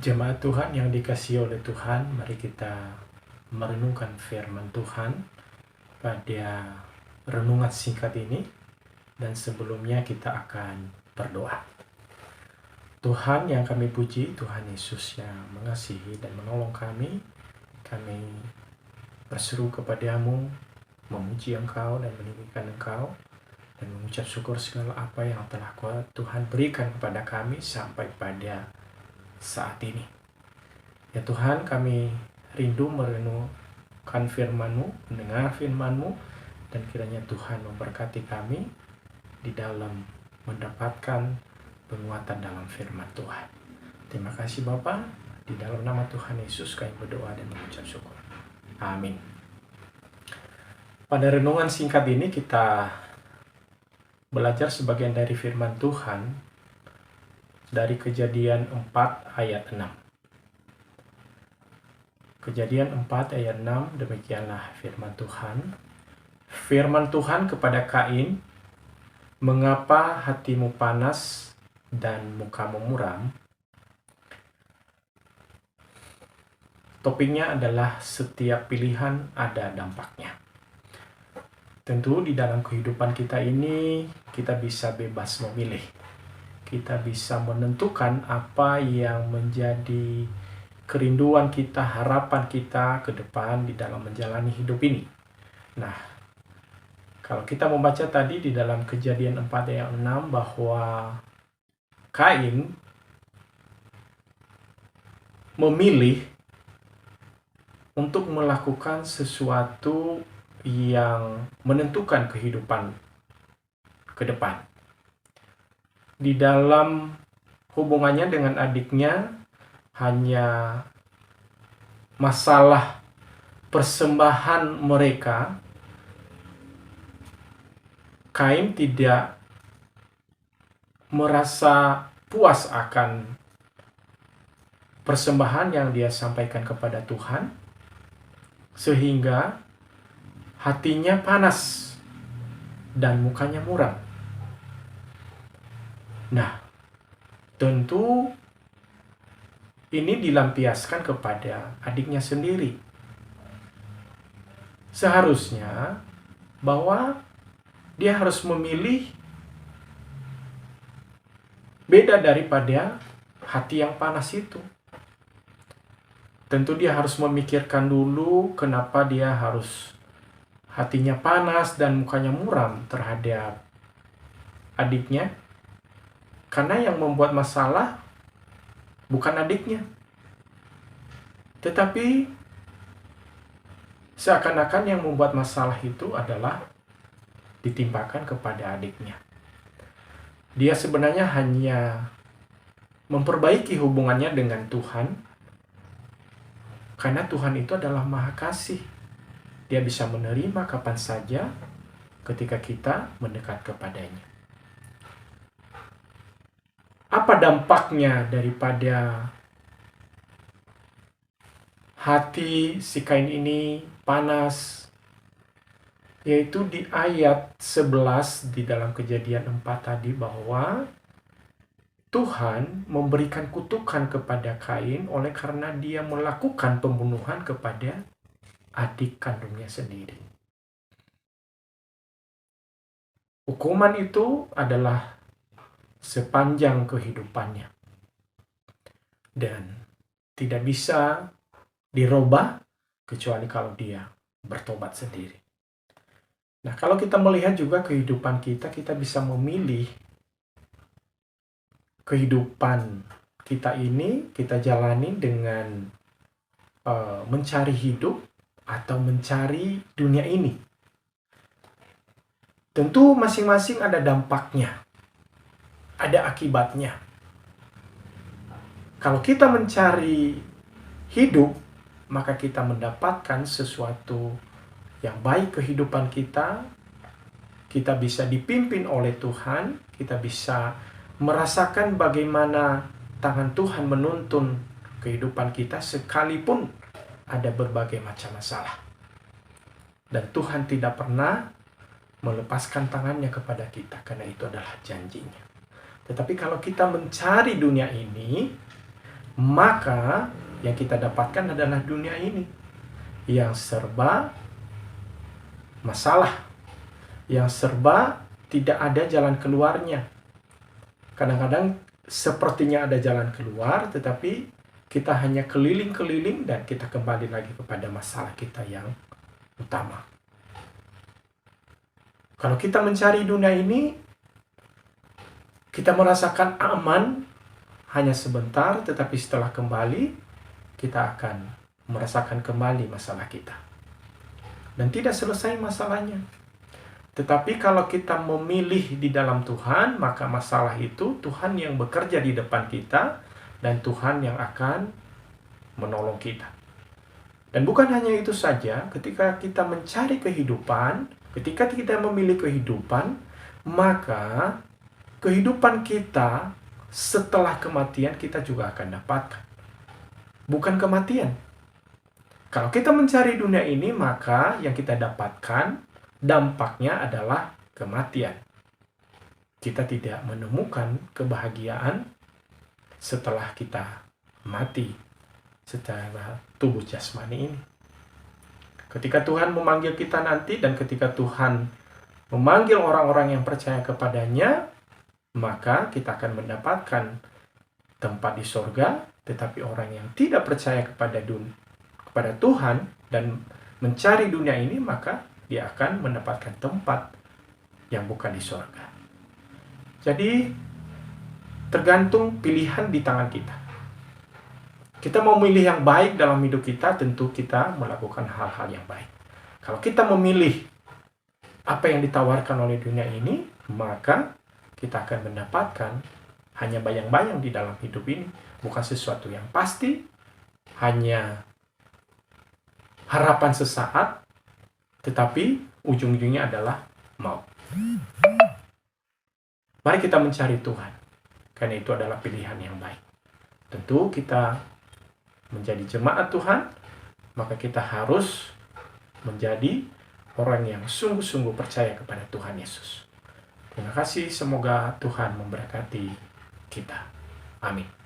Jemaat Tuhan yang dikasihi oleh Tuhan, mari kita merenungkan firman Tuhan pada renungan singkat ini. Dan sebelumnya kita akan berdoa. Tuhan yang kami puji, Tuhan Yesus yang mengasihi dan menolong kami. Kami berseru kepadamu, memuji Engkau dan meninggikan Engkau, dan mengucap syukur segala apa yang telah Tuhan berikan kepada kami sampai pada saat ini. Ya Tuhan, kami rindu merenungkan firman-Mu, mendengar firman-Mu, dan kiranya Tuhan memberkati kami di dalam mendapatkan penguatan dalam firman Tuhan. Terima kasih Bapa, di dalam nama Tuhan Yesus kami berdoa dan mengucap syukur. Amin. Pada renungan singkat ini kita belajar sebagian dari firman Tuhan dari Kejadian 4 ayat 6. Kejadian 4 ayat 6, demikianlah firman Tuhan. Firman Tuhan kepada Kain, "Mengapa hatimu panas dan mukamu muram?" Topiknya adalah setiap pilihan ada dampaknya. Tentu di dalam kehidupan kita ini kita bisa bebas memilih. Kita bisa menentukan apa yang menjadi kerinduan kita, harapan kita ke depan di dalam menjalani hidup ini. Nah, kalau kita membaca tadi di dalam Kejadian 4 ayat 6 bahwa Kain memilih untuk melakukan sesuatu yang menentukan kehidupan ke depan. Di dalam hubungannya dengan adiknya hanya masalah persembahan mereka. Kain tidak merasa puas akan persembahan yang dia sampaikan kepada Tuhan, sehingga hatinya panas dan mukanya muram. Nah, tentu ini dilampiaskan kepada adiknya sendiri. Seharusnya bahwa dia harus memilih beda daripada hati yang panas itu. Tentu dia harus memikirkan dulu kenapa dia harus hatinya panas dan mukanya muram terhadap adiknya. Karena yang membuat masalah bukan adiknya, tetapi seakan-akan yang membuat masalah itu adalah ditimpakan kepada adiknya. Dia sebenarnya hanya memperbaiki hubungannya dengan Tuhan, karena Tuhan itu adalah Maha Kasih. Dia bisa menerima kapan saja ketika kita mendekat kepadanya. Apa dampaknya daripada hati si Kain ini panas? Yaitu di ayat 11 di dalam Kejadian 4 tadi, bahwa Tuhan memberikan kutukan kepada Kain oleh karena dia melakukan pembunuhan kepada adik kandungnya sendiri. Hukuman itu adalah sepanjang kehidupannya dan tidak bisa dirubah kecuali kalau dia bertobat sendiri. Nah, kalau kita melihat juga kehidupan kita, kita bisa memilih kehidupan kita ini kita jalani dengan mencari hidup atau mencari dunia ini. Tentu masing-masing ada dampaknya, ada akibatnya. Kalau kita mencari hidup, maka kita mendapatkan sesuatu yang baik kehidupan kita. Kita bisa dipimpin oleh Tuhan, kita bisa merasakan bagaimana tangan Tuhan menuntun kehidupan kita sekalipun ada berbagai macam masalah. Dan Tuhan tidak pernah melepaskan tangannya kepada kita, karena itu adalah janjinya. Tetapi kalau kita mencari dunia ini maka yang kita dapatkan adalah dunia ini yang serba masalah, yang serba tidak ada jalan keluarnya. Kadang-kadang sepertinya ada jalan keluar, tetapi kita hanya keliling-keliling dan kita kembali lagi kepada masalah kita yang utama. Kalau kita mencari dunia ini, kita merasakan aman hanya sebentar, tetapi setelah kembali, kita akan merasakan kembali masalah kita. Dan tidak selesai masalahnya. Tetapi kalau kita memilih di dalam Tuhan, maka masalah itu Tuhan yang bekerja di depan kita, dan Tuhan yang akan menolong kita. Dan bukan hanya itu saja, ketika kita mencari kehidupan, ketika kita memilih kehidupan, maka kehidupan kita setelah kematian kita juga akan dapatkan. Bukan kematian. Kalau kita mencari dunia ini, maka yang kita dapatkan dampaknya adalah kematian. Kita tidak menemukan kebahagiaan setelah kita mati secara tubuh jasmani ini. Ketika Tuhan memanggil kita nanti, dan ketika Tuhan memanggil orang-orang yang percaya kepadanya, maka kita akan mendapatkan tempat di sorga. Tetapi orang yang tidak percaya kepada Tuhan dan mencari dunia ini, maka dia akan mendapatkan tempat yang bukan di sorga. Jadi, tergantung pilihan di tangan kita. Kita mau memilih yang baik dalam hidup kita, tentu kita melakukan hal-hal yang baik. Kalau kita memilih apa yang ditawarkan oleh dunia ini, maka kita akan mendapatkan hanya bayang-bayang di dalam hidup ini. Bukan sesuatu yang pasti, hanya harapan sesaat, tetapi ujung-ujungnya adalah maut. Mari kita mencari Tuhan, karena itu adalah pilihan yang baik. Tentu kita menjadi jemaat Tuhan, maka kita harus menjadi orang yang sungguh-sungguh percaya kepada Tuhan Yesus. Terima kasih, semoga Tuhan memberkati kita. Amin.